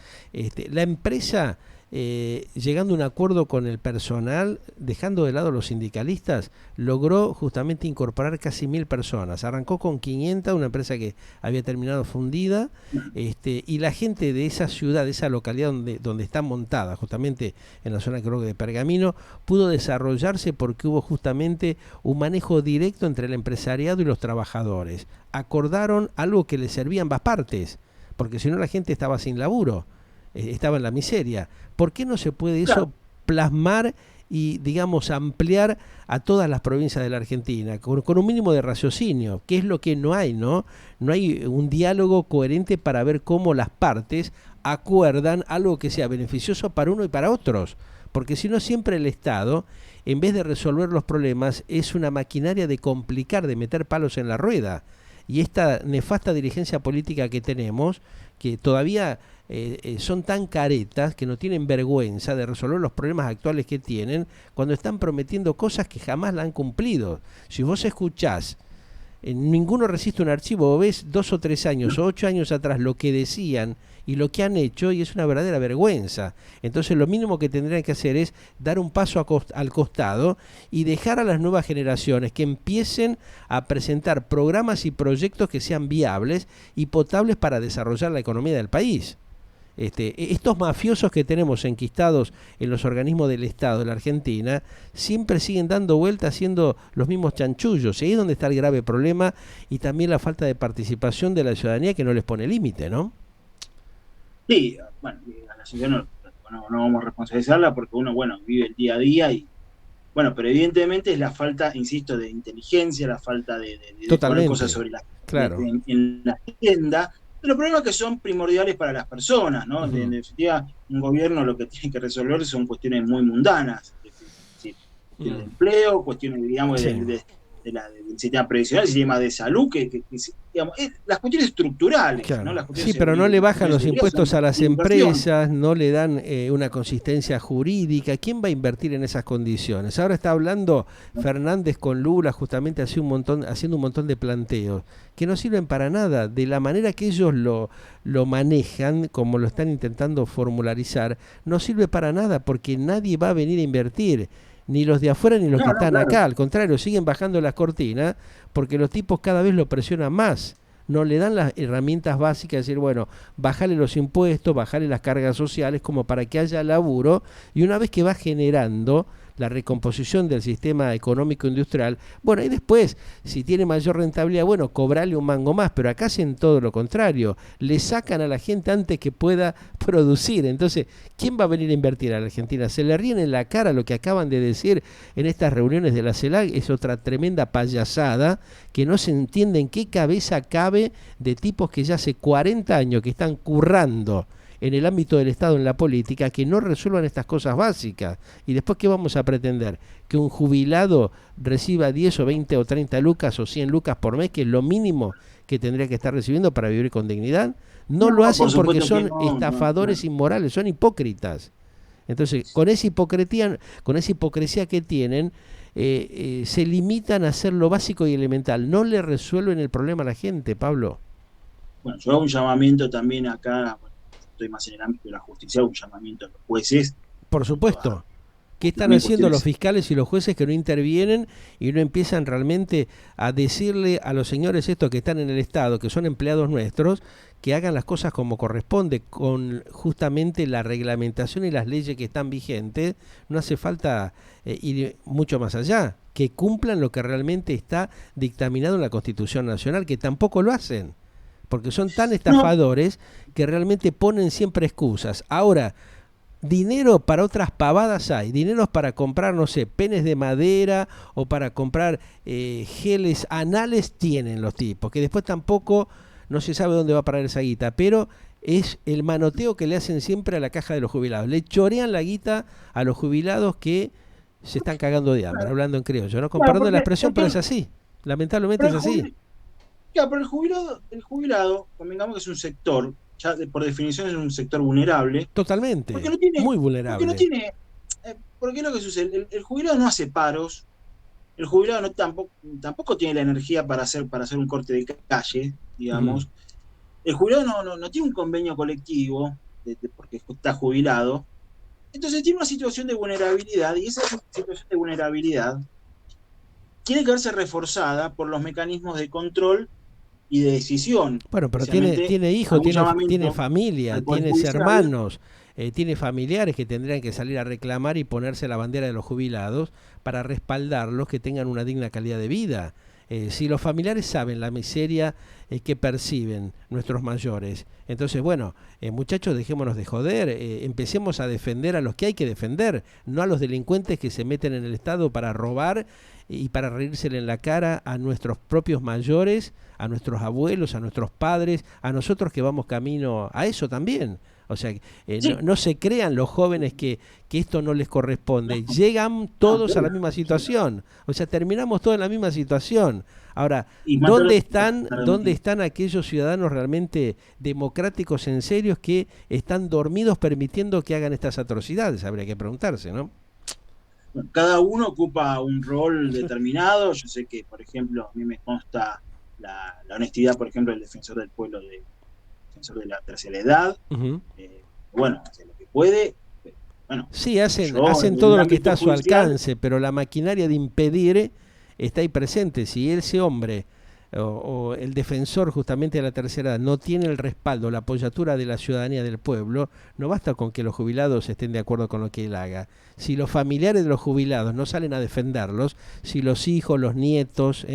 La empresa, llegando a un acuerdo con el personal, dejando de lado a los sindicalistas, logró justamente incorporar casi 1000 personas. Arrancó con 500, una empresa que había terminado fundida, y la gente de esa ciudad, de esa localidad donde está montada, justamente en la zona creo que de Pergamino, pudo desarrollarse porque hubo justamente un manejo directo entre el empresariado y los trabajadores. Acordaron algo que le servía a ambas partes, porque si no la gente estaba sin laburo, estaba en la miseria. ¿Por qué no se puede eso
Claro,
plasmar y, digamos, ampliar a todas las provincias de la Argentina, con un mínimo de raciocinio, que es lo que no hay, ¿no? No hay un diálogo coherente para ver cómo las partes acuerdan algo que sea beneficioso para uno y para otros, porque si no siempre el Estado, en vez de resolver los problemas, es una maquinaria de complicar, de meter palos en la rueda. Y esta nefasta dirigencia política que tenemos, que todavía son tan caretas que no tienen vergüenza de resolver los problemas actuales que tienen cuando están prometiendo cosas que jamás la han cumplido. Si vos escuchás, ninguno resiste un archivo, o ves 2 o 3 años o 8 años atrás lo que decían y lo que han hecho, y es una verdadera vergüenza. Entonces lo mínimo que tendrían que hacer es dar un paso al costado y dejar a las nuevas generaciones que empiecen a presentar programas y proyectos que sean viables y potables para desarrollar la economía del país. Estos mafiosos que tenemos enquistados en los organismos del Estado de la Argentina siempre siguen dando vueltas haciendo los mismos chanchullos. Y ahí es donde está el grave problema, y también la falta de participación de la ciudadanía, que no les pone límite, ¿no?
sí, bueno, a la ciudad no vamos a responsabilizarla porque uno, bueno, vive el día a día y, bueno, pero evidentemente es la falta, insisto, de inteligencia, la falta de poner cosas
Totalmente,
sobre
claro.
en la agenda, de los problemas que son primordiales para las personas, ¿no? En
Ujú.
definitiva, un gobierno lo que tiene que resolver son cuestiones muy mundanas, es decir, cuestiones de
Mm.
empleo, cuestiones, digamos,
Sí.
del sistema previsional, el sistema de salud, digamos, las cuestiones estructurales,
Claro.
¿no? Las cuestiones
Sí, pero no le bajan los impuestos a las
inversión.
empresas, no le dan una consistencia jurídica. ¿Quién va a invertir en esas condiciones? Ahora está hablando Fernández con Lula justamente haciendo un montón de planteos que no sirven para nada. De la manera que ellos lo manejan, como lo están intentando formularizar, no sirve para nada porque nadie va a venir a invertir. Ni los de afuera ni los que están acá. Al contrario, siguen bajando las cortinas porque los tipos cada vez lo presionan más. No le dan las herramientas básicas de decir, bueno, bajale los impuestos, bajale las cargas sociales como para que haya laburo, y una vez que va generando la recomposición del sistema económico industrial, bueno, y después, si tiene mayor rentabilidad, bueno, cobrarle un mango más, pero acá hacen todo lo contrario, le sacan a la gente antes que pueda producir. Entonces, ¿quién va a venir a invertir a la Argentina? Se le ríen en la cara lo que acaban de decir en estas reuniones de la CELAC, es otra tremenda payasada, que no se entiende en qué cabeza cabe de tipos que ya hace 40 años que están currando en el ámbito del Estado, en la política, que no resuelvan estas cosas básicas. Y después, ¿qué vamos a pretender? Que un jubilado reciba 10 o 20 o 30 lucas o 100 lucas por mes, que es lo mínimo que tendría que estar recibiendo para vivir con dignidad. No lo hacen porque son estafadores inmorales, son hipócritas. Entonces, con esa hipocresía que tienen, se limitan a hacer lo básico y elemental. No le resuelven el problema a la gente, Pablo.
Bueno, yo hago un llamamiento también acá, estoy más en el ámbito de la justicia, un llamamiento a los jueces.
Por supuesto. ¿Qué están haciendo los fiscales y los jueces que no intervienen y no empiezan realmente a decirle a los señores estos que están en el Estado, que son empleados nuestros, que hagan las cosas como corresponde, con justamente la reglamentación y las leyes que están vigentes? No hace falta ir mucho más allá, que cumplan lo que realmente está dictaminado en la Constitución Nacional, que tampoco lo hacen, porque son tan estafadores que realmente ponen siempre excusas. Ahora, dinero para otras pavadas hay, dineros para comprar, no sé, penes de madera o para comprar geles anales tienen los tipos, que después tampoco no se sabe dónde va a parar esa guita, pero es el manoteo que le hacen siempre a la caja de los jubilados. Le chorean la guita a los jubilados que se están cagando de hambre, hablando en criollo, ¿no? Comparando la expresión, pero es así, lamentablemente es así.
Claro, pero el jubilado, convengamos que es un sector, ya por definición es un sector vulnerable.
Totalmente,
no tiene,
muy vulnerable.
Porque lo que sucede, el jubilado no hace paros, el jubilado tampoco tiene la energía para hacer un corte de calle, digamos. El jubilado no tiene un convenio colectivo, porque está jubilado. Entonces tiene una situación de vulnerabilidad, y esa situación de vulnerabilidad tiene que verse reforzada por los mecanismos de control y de decisión.
Bueno, pero tiene hijos, tiene familia, tiene hermanos, tiene familiares que tendrían que salir a reclamar y ponerse la bandera de los jubilados para respaldarlos, que tengan una digna calidad de vida. Si los familiares saben la miseria que perciben nuestros mayores, entonces, bueno, muchachos, dejémonos de joder, empecemos a defender a los que hay que defender, no a los delincuentes que se meten en el Estado para robar y para reírsele en la cara a nuestros propios mayores, a nuestros abuelos, a nuestros padres, a nosotros que vamos camino a eso también. O sea, sí. no se crean los jóvenes que esto no les corresponde. Llegan todos a la misma situación. O sea, terminamos todos en la misma situación. Ahora, ¿dónde están aquellos ciudadanos realmente democráticos en serio que están dormidos permitiendo que hagan estas atrocidades? Habría que preguntarse, ¿no?
Cada uno ocupa un rol determinado. Yo sé que, por ejemplo, a mí me consta la honestidad, por ejemplo, del defensor del pueblo, defensor de la tercera edad. Bueno, hace lo que puede. Bueno,
sí, hacen todo lo que está a su alcance, pero la maquinaria de impedir está ahí presente. Si ese hombre o el defensor justamente de la tercera edad no tiene el respaldo, la apoyatura de la ciudadanía del pueblo, no basta con que los jubilados estén de acuerdo con lo que él haga. Si los familiares de los jubilados no salen a defenderlos, si los hijos, los nietos,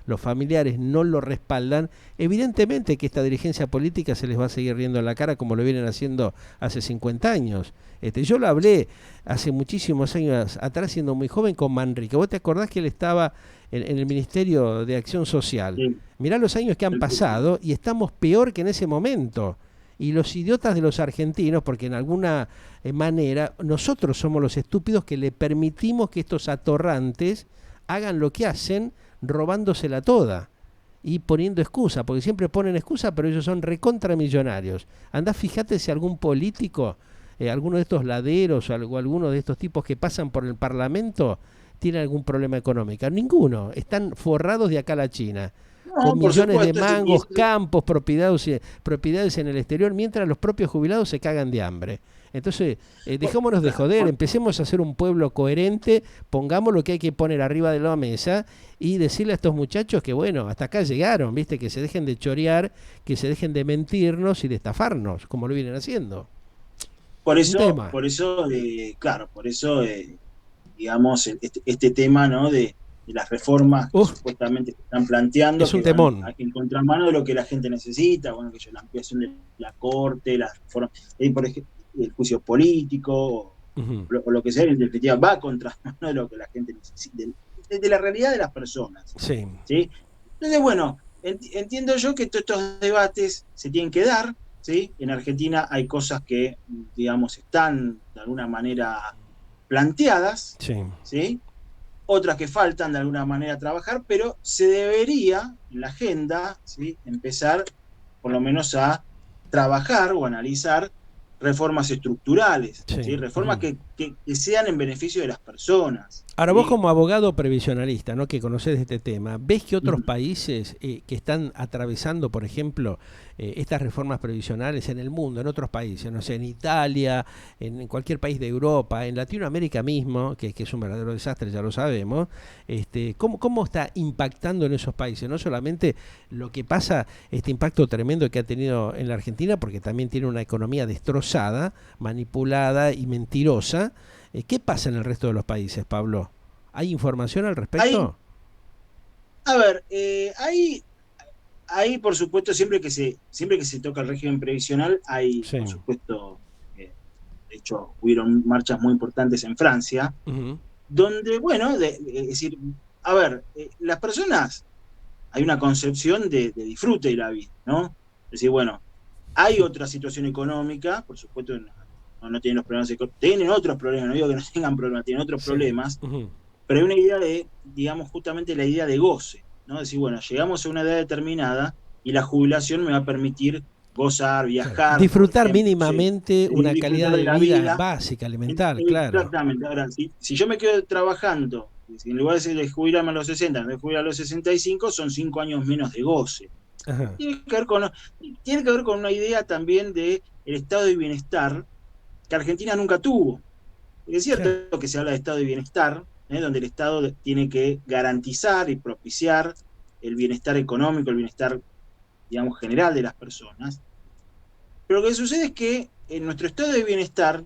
los familiares no lo respaldan, evidentemente que esta dirigencia política se les va a seguir riendo en la cara como lo vienen haciendo hace 50 años. Yo lo hablé hace muchísimos años atrás, siendo muy joven, con Manrique. ¿Vos te acordás que él estaba en el Ministerio de Acción Social? Sí. Mirá los años que han pasado y estamos peor que en ese momento. Y los idiotas de los argentinos, porque en alguna manera nosotros somos los estúpidos que le permitimos que estos atorrantes hagan lo que hacen, robándosela toda y poniendo excusa, porque siempre ponen excusa, pero ellos son recontramillonarios. Andá, fíjate si algún político, alguno de estos laderos o alguno de estos tipos que pasan por el Parlamento tiene algún problema económico. Ninguno. Están forrados de acá a la China,
No,
con
por
millones de
supuesto,
mangos, campos, propiedades en el exterior, mientras los propios jubilados se cagan de hambre. Entonces, dejémonos de joder, empecemos a ser un pueblo coherente, pongamos lo que hay que poner arriba de la mesa y decirle a estos muchachos que, bueno, hasta acá llegaron, ¿viste? Que se dejen de chorear, que se dejen de mentirnos y de estafarnos, como lo vienen haciendo.
por
Un
eso,
tema.
por eso, claro, por eso, digamos, este tema, ¿no? De las reformas que
Uf,
supuestamente se están planteando,
es un
que van
temón.
en contramano de lo que la gente necesita, bueno, que la ampliación de la corte, las reformas, por ejemplo, el juicio político,
Uh-huh.
o lo que sea, en definitiva, va contra de lo que la gente necesita, de la realidad de las personas.
Sí.
¿Sí? Entonces, bueno, entiendo yo que todos estos debates se tienen que dar, ¿sí? En Argentina hay cosas que, digamos, están de alguna manera planteadas,
Sí.
¿sí? Otras que faltan de alguna manera a trabajar, pero se debería en la agenda, ¿sí? Empezar por lo menos a trabajar o analizar reformas estructurales,
Sí.
¿sí? Reformas
Uh-huh.
que sean en beneficio de las personas.
Ahora, vos
¿Sí?
como abogado previsionalista, ¿no? Que conocés este tema, ¿ves que otros países que están atravesando, por ejemplo, estas reformas previsionales en el mundo, en otros países, no sé, en Italia, en cualquier país de Europa, en Latinoamérica mismo, que es un verdadero desastre, ya lo sabemos, ¿cómo está impactando en esos países? No solamente lo que pasa, este impacto tremendo que ha tenido en la Argentina, porque también tiene una economía destrozada, manipulada y mentirosa. ¿Qué pasa en el resto de los países, Pablo? ¿Hay información al
Hay,
respecto?
a ver, hay, por supuesto, siempre que se toca el régimen previsional, hay,
Sí.
por supuesto, de hecho, hubieron marchas muy importantes en Francia,
Uh-huh.
donde, bueno, es decir, a ver, las personas, hay una concepción de disfrute de la vida, ¿no? Es decir, bueno, hay otra situación económica, por supuesto, no tienen los problemas económicos, tienen otros problemas, no digo que no tengan problemas, tienen otros
Sí.
problemas,
Uh-huh.
pero hay una idea de, digamos, justamente la idea de goce, ¿no? Es decir, bueno, llegamos a una edad determinada y la jubilación me va a permitir gozar,
Claro.
viajar, por
Disfrutar
ejemplo, no sé,
mínimamente una calidad
disfrutar de
de
la
vida
vida.
básica, elemental, claro.
Exactamente. Ahora, si yo me quedo trabajando, si en lugar de jubilarme a los 60, me jubilar a los 65, son 5 años menos de goce.
Ajá.
Tiene que ver con una idea también de el estado de bienestar que Argentina nunca tuvo. Es
Claro.
cierto que se habla de estado de bienestar, donde el Estado tiene que garantizar y propiciar el bienestar económico, el bienestar, digamos, general de las personas. Pero lo que sucede es que en nuestro estado de bienestar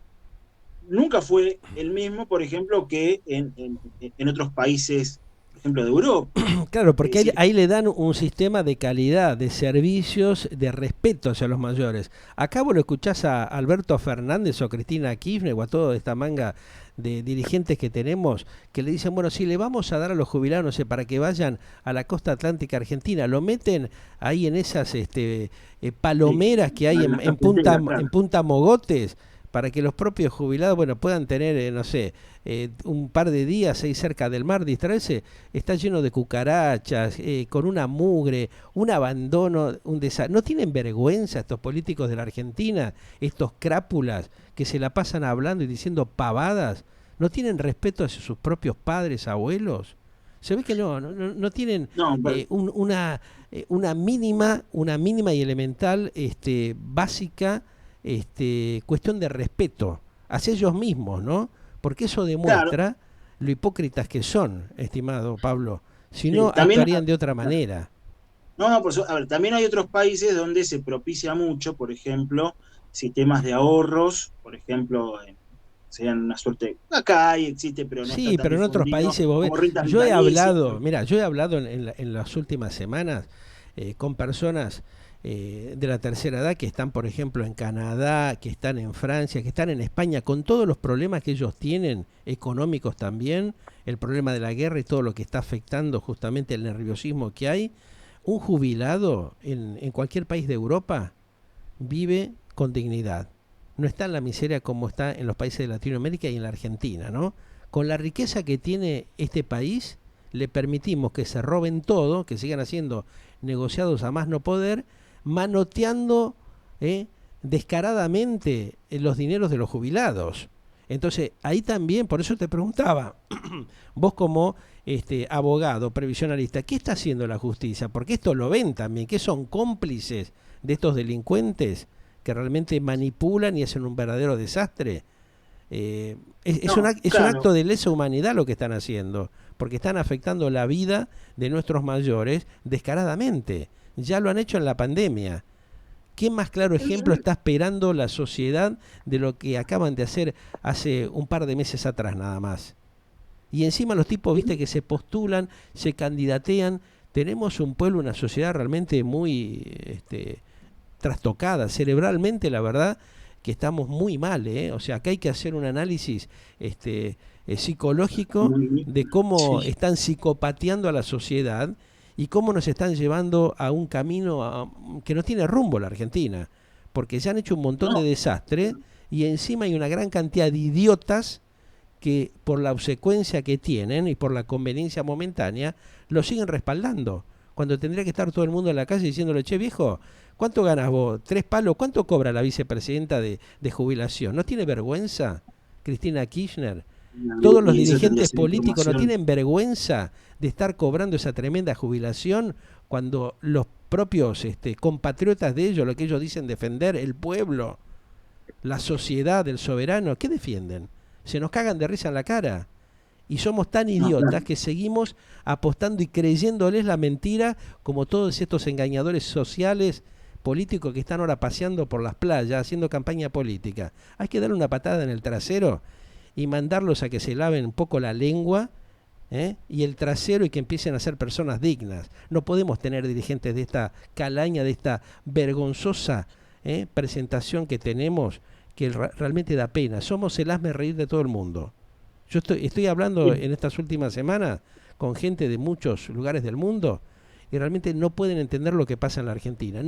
nunca fue el mismo, por ejemplo, que en otros países, por ejemplo, de Europa.
Claro,
Es
porque
decir,
ahí le dan un sistema de calidad, de servicios, de respeto hacia los mayores. Acá vos lo escuchás a Alberto Fernández o Cristina Kirchner o a toda esta manga de dirigentes que tenemos que le dicen, bueno, si le vamos a dar a los jubilados, no sé, para que vayan a la costa atlántica argentina, lo meten ahí en esas palomeras que hay en Punta Mogotes, para que los propios jubilados, bueno, puedan tener, no sé, un par de días ahí cerca del mar, distraerse. Está lleno de cucarachas, con una mugre, un abandono, un desastre. ¿No tienen vergüenza estos políticos de la Argentina, estos crápulas que se la pasan hablando y diciendo pavadas? ¿No tienen respeto hacia sus propios padres, abuelos? Se ve que no tienen
no, pero,
una mínima y elemental, básica, cuestión de respeto hacia ellos mismos, ¿no? Porque eso
claro,
demuestra lo hipócritas que son, estimado Pablo. Si no,
también,
actuarían de otra manera.
no, a ver, también hay otros países donde se propicia mucho, por ejemplo, sistemas de ahorros, por ejemplo, serían una suerte. Acá hay, existe, pero no está
Sí,
tan
pero en otros
difundido,
países vos ves,
como rentas
yo he
vitalicias.
hablado, mira, yo he hablado en las últimas semanas con personas de la tercera edad que están, por ejemplo, en Canadá, que están en Francia, que están en España, con todos los problemas que ellos tienen, económicos también, el problema de la guerra y todo lo que está afectando justamente el nerviosismo que hay. Un jubilado en cualquier país de Europa vive con dignidad. No está en la miseria como está en los países de Latinoamérica y en la Argentina, ¿no? Con la riqueza que tiene este país, le permitimos que se roben todo, que sigan haciendo negociados a más no poder, manoteando descaradamente los dineros de los jubilados. Entonces, ahí también, por eso te preguntaba, vos como abogado, previsionalista, ¿qué está haciendo la justicia? Porque esto lo ven también, que son cómplices de estos delincuentes que realmente manipulan y hacen un verdadero desastre. Es un acto de lesa humanidad lo que están haciendo, porque están afectando la vida de nuestros mayores descaradamente. Ya lo han hecho en la pandemia. ¿Qué más claro ejemplo está esperando la sociedad de lo que acaban de hacer hace un par de meses atrás nada más? Y encima los tipos, viste, que se postulan, se candidatean. Tenemos un pueblo, una sociedad realmente muy trastocada. Cerebralmente, la verdad, que estamos muy mal, ¿eh? O sea, acá hay que hacer un análisis psicológico de cómo están psicopateando a la sociedad y cómo nos están llevando a un camino que no tiene rumbo la Argentina, porque ya han hecho un montón de desastres y encima hay una gran cantidad de idiotas que por la obsecuencia que tienen y por la conveniencia momentánea lo siguen respaldando, cuando tendría que estar todo el mundo en la calle diciéndole, che viejo, ¿cuánto ganas vos? 3 palos, ¿cuánto cobra la vicepresidenta de jubilación? ¿No tiene vergüenza Cristina Kirchner? Todos los dirigentes políticos no tienen vergüenza de estar cobrando esa tremenda jubilación cuando los propios compatriotas de ellos, lo que ellos dicen defender, el pueblo, la sociedad, el soberano, ¿qué defienden? Se nos cagan de risa en la cara. Y somos tan idiotas que seguimos apostando y creyéndoles la mentira, como todos estos engañadores sociales, políticos que están ahora paseando por las playas, haciendo campaña política. Hay que darle una patada en el trasero y mandarlos a que se laven un poco la lengua y el trasero y que empiecen a ser personas dignas. No podemos tener dirigentes de esta calaña, de esta vergonzosa presentación que tenemos, que realmente da pena. Somos el hazme-reír de todo el mundo. Yo estoy hablando en estas últimas semanas con gente de muchos lugares del mundo y realmente no pueden entender lo que pasa en la Argentina.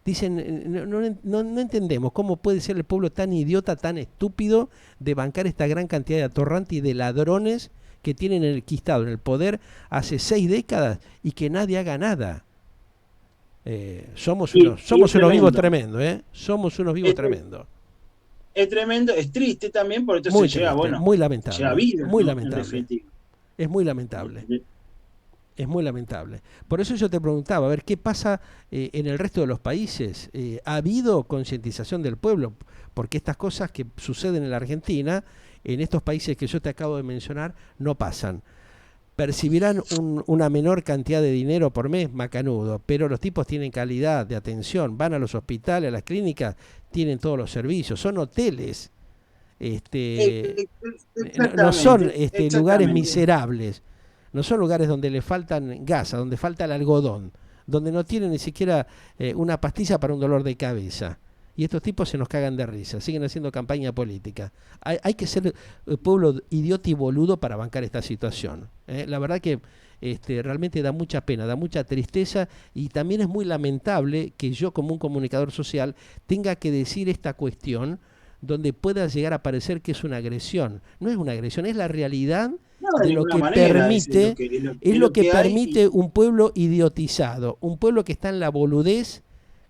Dicen, no entendemos cómo puede ser el pueblo tan idiota, tan estúpido de bancar esta gran cantidad de atorrantes y de ladrones que tienen enquistado en el poder hace 6 décadas y que nadie haga nada. Somos unos vivos tremendos, somos unos vivos tremendos.
Es tremendo, es triste también, porque entonces
muy triste, muy lamentable,
llega vida,
muy
¿no?
lamentable. Es muy lamentable. Es muy lamentable. Por eso yo te preguntaba, a ver, ¿qué pasa en el resto de los países? ¿Ha habido concientización del pueblo? Porque estas cosas que suceden en la Argentina, en estos países que yo te acabo de mencionar, no pasan. Percibirán una menor cantidad de dinero por mes, macanudo, pero los tipos tienen calidad de atención, van a los hospitales, a las clínicas, tienen todos los servicios, son hoteles, no son lugares miserables, no son lugares donde le faltan gasa, donde falta el algodón, donde no tienen ni siquiera una pastilla para un dolor de cabeza. Y estos tipos se nos cagan de risa, siguen haciendo campaña política. Hay que ser pueblo idiota y boludo para bancar esta situación. La verdad que realmente da mucha pena, da mucha tristeza y también es muy lamentable que yo como un comunicador social tenga que decir esta cuestión donde pueda llegar a parecer que es una agresión. No es una agresión, es la realidad de lo que permite, es lo que permite un pueblo idiotizado, un pueblo que está en la boludez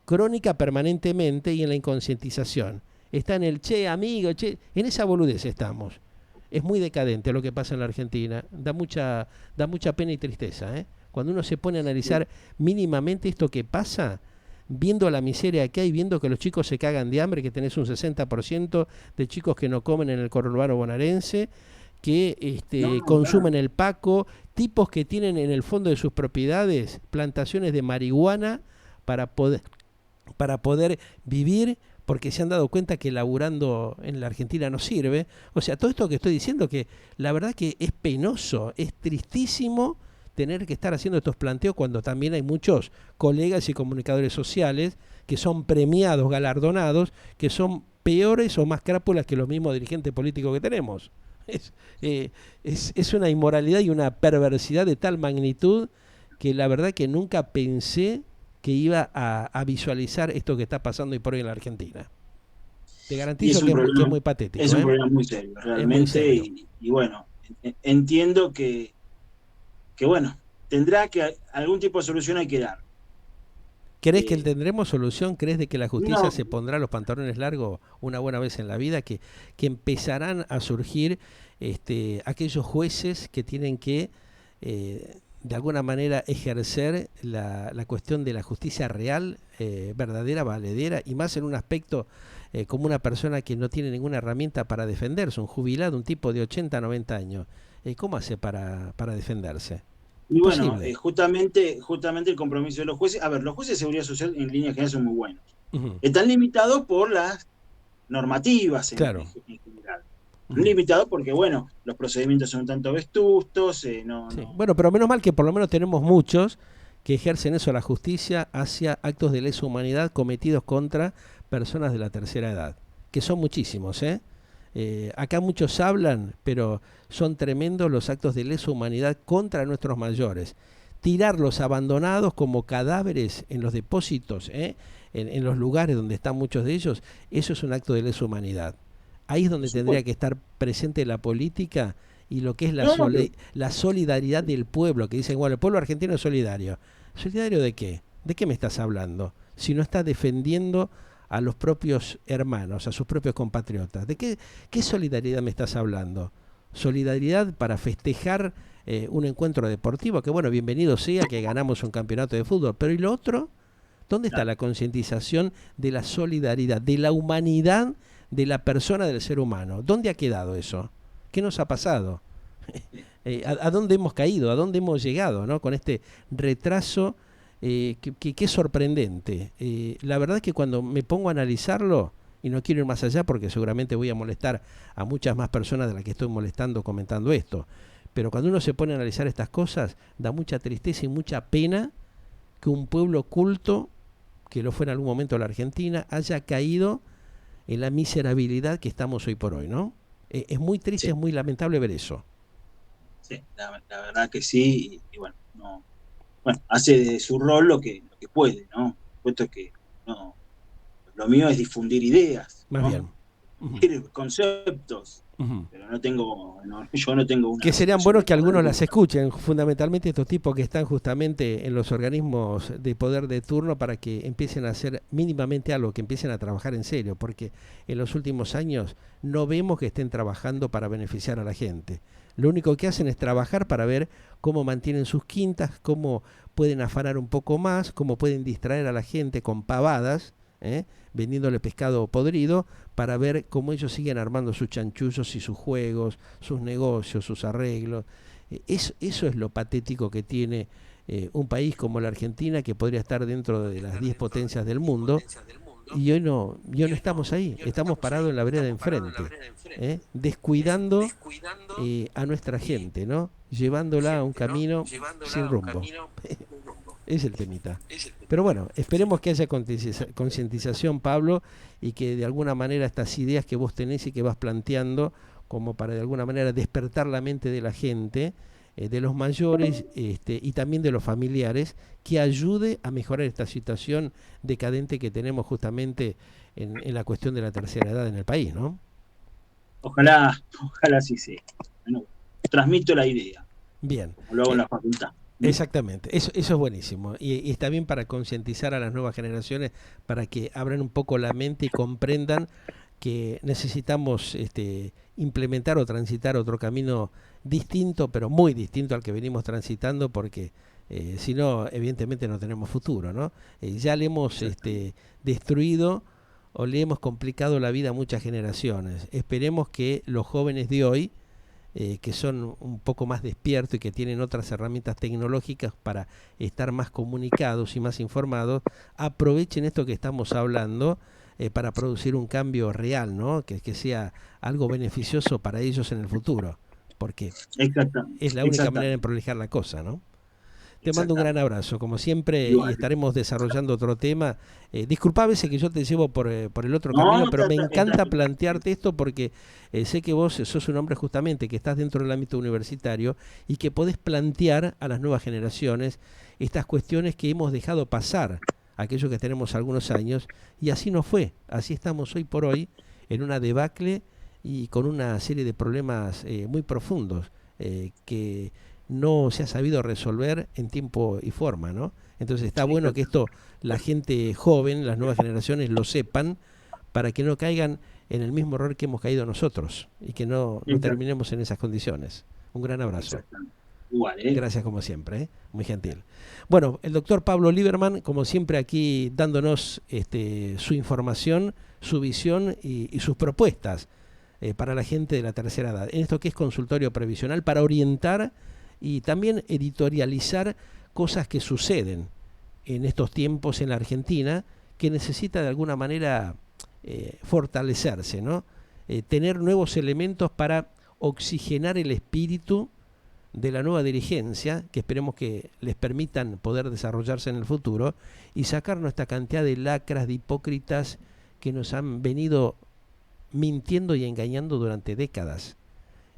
crónica permanentemente y en la inconcientización. Está en el che, amigo, che, en esa boludez estamos. Es muy decadente lo que pasa en la Argentina, da mucha pena y tristeza, Cuando uno se pone a analizar mínimamente esto que pasa, viendo la miseria que hay, viendo que los chicos se cagan de hambre, que tenés un 60% de chicos que no comen en el conurbano bonaerense, que consumen el paco, tipos que tienen en el fondo de sus propiedades plantaciones de marihuana para poder vivir, porque se han dado cuenta que laburando en la Argentina no sirve. O sea, todo esto que estoy diciendo, que la verdad que es penoso, es tristísimo tener que estar haciendo estos planteos cuando también hay muchos colegas y comunicadores sociales que son premiados, galardonados, que son peores o más crápulas que los mismos dirigentes políticos que tenemos. Es una inmoralidad y una perversidad de tal magnitud que la verdad que nunca pensé que iba a visualizar esto que está pasando hoy por hoy en la Argentina. Te garantizo que es muy patético.
Es un problema muy serio, realmente. Muy serio. Y bueno, entiendo que bueno, tendrá que algún tipo de solución hay que dar.
¿Crees que tendremos solución? ¿Crees de que la justicia
No,
se pondrá los pantalones largos una buena vez en la vida? Que empezarán a surgir aquellos jueces que tienen que, de alguna manera, ejercer la cuestión de la justicia real, verdadera, valedera, y más en un aspecto como una persona que no tiene ninguna herramienta para defenderse, un jubilado, un tipo de 80, 90 años. ¿Cómo hace para defenderse?
y bueno,
Imposible.
justamente el compromiso de los jueces. A ver, los jueces de seguridad social en línea general son muy buenos.
Ujú.
Están limitados por las normativas
Claro.
en general. Están
Ujú.
limitados porque, bueno, los procedimientos son un tanto vetustos,
Sí.
no.
Bueno, pero menos mal que por lo menos tenemos muchos que ejercen eso, la justicia, hacia actos de lesa humanidad cometidos contra personas de la tercera edad, que son muchísimos, ¿eh? Acá muchos hablan, pero son tremendos los actos de lesa humanidad contra nuestros mayores. Tirarlos abandonados como cadáveres en los depósitos, en los lugares donde están muchos de ellos, eso es un acto de lesa humanidad. Ahí es
Por
donde tendría
supuesto.
que estar presente la política y lo que es
No, no, pero
la solidaridad del pueblo, que dicen, bueno, el pueblo argentino es solidario. ¿Solidario de qué? ¿De qué me estás hablando? Si no está defendiendo a los propios hermanos, a sus propios compatriotas. ¿De qué solidaridad me estás hablando? Solidaridad para festejar un encuentro deportivo, que bueno, bienvenido sea que ganamos un campeonato de fútbol, pero ¿y lo otro? ¿Dónde está
claro,
la concientización de la solidaridad, de la humanidad de la persona, del ser humano? ¿Dónde ha quedado eso? ¿Qué nos ha pasado? ¿A dónde hemos caído? ¿A dónde hemos llegado? ¿No? Con este retraso que es sorprendente. La verdad es que cuando me pongo a analizarlo, y no quiero ir más allá porque seguramente voy a molestar a muchas más personas de las que estoy molestando comentando esto, pero cuando uno se pone a analizar estas cosas, da mucha tristeza y mucha pena que un pueblo culto, que lo fue en algún momento la Argentina, haya caído en la miserabilidad que estamos hoy por hoy, ¿no? Es muy triste,
sí,
es muy lamentable ver eso.
sí, la verdad que sí, y bueno, no, bueno, hace de su rol lo que puede, ¿no? Por supuesto que no, lo mío es difundir ideas,
Más
¿no?
bien. Ujú,
Difundir conceptos,
ujú.
pero yo no tengo
Que
una
serían
situación
buenos
de
que
poder
algunos las
como
escuchen, fundamentalmente estos tipos que están justamente en los organismos de poder de turno para que empiecen a hacer mínimamente algo, que empiecen a trabajar en serio, porque en los últimos años no vemos que estén trabajando para beneficiar a la gente. Lo único que hacen es trabajar para ver cómo mantienen sus quintas, cómo pueden afanar un poco más, cómo pueden distraer a la gente con pavadas, vendiéndole pescado podrido, para ver cómo ellos siguen armando sus chanchullos y sus juegos, sus negocios, sus arreglos. Eso es lo patético que tiene un país como la Argentina, que podría estar dentro de las 10 potencias del mundo, y hoy no estamos ahí, estamos parados en la vereda de enfrente, descuidando a nuestra gente, ¿no? Llevándola a un camino sin rumbo. Es el temita. Pero bueno, esperemos que haya concientización, Pablo, y que de alguna manera estas ideas que vos tenés y que vas planteando, como para de alguna manera despertar la mente de la gente, de los mayores y también de los familiares, que ayude a mejorar esta situación decadente que tenemos justamente en la cuestión de la tercera edad en el país, ¿no?
ojalá sí sea. Bueno, transmito la idea,
Bien.
como lo hago en
Eh,
la facultad. ¿Mm?
Exactamente, eso es buenísimo y está bien para concientizar a las nuevas generaciones para que abran un poco la mente y comprendan que necesitamos implementar o transitar otro camino distinto, pero muy distinto al que venimos transitando, porque si no, evidentemente no tenemos futuro, ¿no? Ya le hemos
Exactamente.
destruido o le hemos complicado la vida a muchas generaciones. Esperemos que los jóvenes de hoy que son un poco más despiertos y que tienen otras herramientas tecnológicas para estar más comunicados y más informados, aprovechen esto que estamos hablando para producir un cambio real, ¿no? Que sea algo beneficioso para ellos en el futuro, porque es
Exactamente,
la única manera de
exactamente,
prolijar la cosa, ¿no? Te mando un gran
exactamente.
abrazo, como siempre, y
Igual.
estaremos desarrollando otro tema. Disculpa a veces que yo te llevo por el otro
No,
camino,
no,
pero me
está
encanta
bien.
plantearte esto porque sé que vos sos un hombre justamente que estás dentro del ámbito universitario y que podés plantear a las nuevas generaciones estas cuestiones que hemos dejado pasar, aquellos que tenemos algunos años, y así no fue. Así estamos hoy por hoy en una debacle y con una serie de problemas muy profundos que no se ha sabido resolver en tiempo y forma, ¿no? Entonces está bueno que esto la gente joven, las nuevas generaciones lo sepan, para que no caigan en el mismo error que hemos caído nosotros y que no terminemos en esas condiciones. Un gran abrazo.
Igual,
Gracias como siempre, muy gentil. Bueno, el doctor Pablo Lieberman, como siempre aquí dándonos su información, su visión y sus propuestas para la gente de la tercera edad, en esto que es consultorio previsional, para orientar y también editorializar cosas que suceden en estos tiempos en la Argentina, que necesita de alguna manera fortalecerse, ¿no? Tener nuevos elementos para oxigenar el espíritu de la nueva dirigencia, que esperemos que les permitan poder desarrollarse en el futuro, y sacarnos esta cantidad de lacras, de hipócritas que nos han venido mintiendo y engañando durante décadas,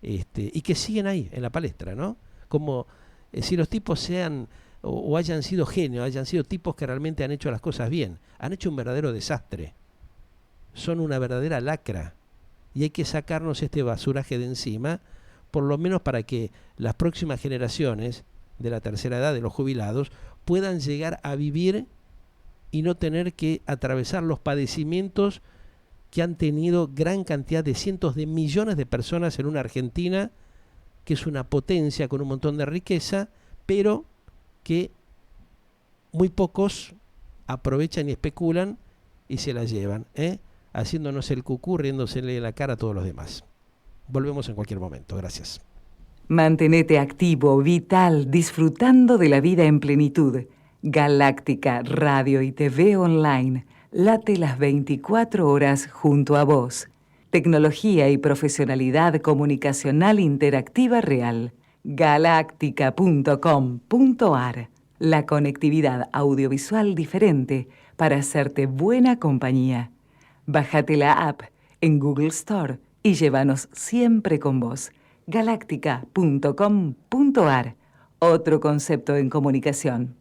y que siguen ahí en la palestra, ¿no? Como si los tipos sean o hayan sido genios, hayan sido tipos que realmente han hecho las cosas bien, han hecho un verdadero desastre, son una verdadera lacra, y hay que sacarnos este basuraje de encima, por lo menos para que las próximas generaciones de la tercera edad, de los jubilados, puedan llegar a vivir y no tener que atravesar los padecimientos que han tenido gran cantidad de cientos de millones de personas en una Argentina que es una potencia con un montón de riqueza, pero que muy pocos aprovechan y especulan y se la llevan, haciéndonos el cucú, riéndosele la cara a todos los demás. Volvemos en cualquier momento. Gracias.
Mantenete activo, vital, disfrutando de la vida en plenitud. Galáctica Radio y TV Online. Late las 24 horas junto a vos. Tecnología y profesionalidad comunicacional interactiva real. Galáctica.com.ar. La conectividad audiovisual diferente para hacerte buena compañía. Bájate la app en Google Store y llévanos siempre con vos. Galáctica.com.ar. Otro concepto en comunicación.